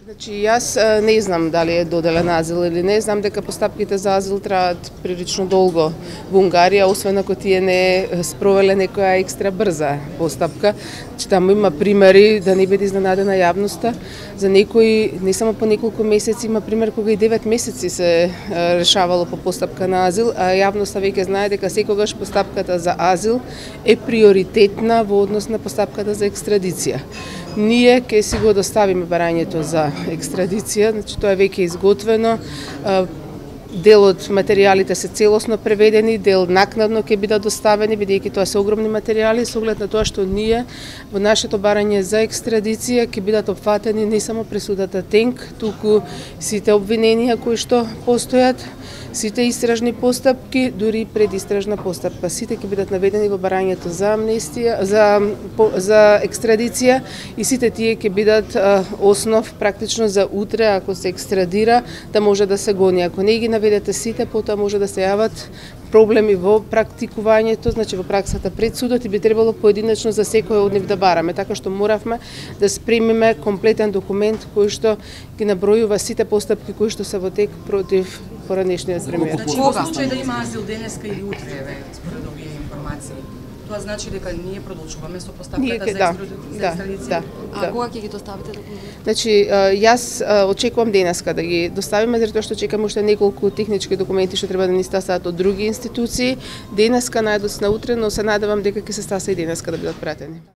Значи, јас не знам дали е доделен азил или не, знам дека постапките за азил траат прилично долго во Унгарија, освен ако тие не спровеле некоја екстра брза постапка. Че таму има примери, да не биде изненадена јавноста, за некои не само по неколку месеци, има пример кога и 9 месеци се решавало по постапка на азил, а јавноста веќе знае дека секогаш постапката за азил е приоритетна во однос на постапката за екстрадиција. Ние ќе си го доставиме барањето за екстрадиција, значи тоа е веќе изготвено. Дел од материјалите се целосно преведени, дел накнадно ќе бидат доставени, бидејќи тоа се огромни материјали, со оглед на тоа што ние во нашето барање за екстрадиција ќе бидат опфатени не само пресудата Тенк, туку сите обвиненија кои што постојат, сите истражни постапки, дури предистражна постапка. Сите ќе бидат наведени во барањето за амнестија, за екстрадиција и сите тие ќе бидат основ практично за утре, ако се екстрадира, да може да се гони. Ако не ги наведете сите, потоа може да се јават проблеми во практикувањето, значи во праксата пред судот, и би требало поединечно за секој од нив да бараме, така што моравме да спремиме комплетен документ кој што ги набројува сите постапки кои што се во тек против поранешниот премиер. Значи, во случај да има азил денеска или утре, според овие информации, тоа значи дека ние продолжуваме со постапката за екстрадиција? А кога ќе ги доставите документи? Значи, јас очекувам денеска да ги доставиме, затоа што чекам уште неколку технички документи што треба да ни стасаат од други институции. Денеска, најдоцна утре, но се надевам дека ќе се стаса и денеска да бидат пратени.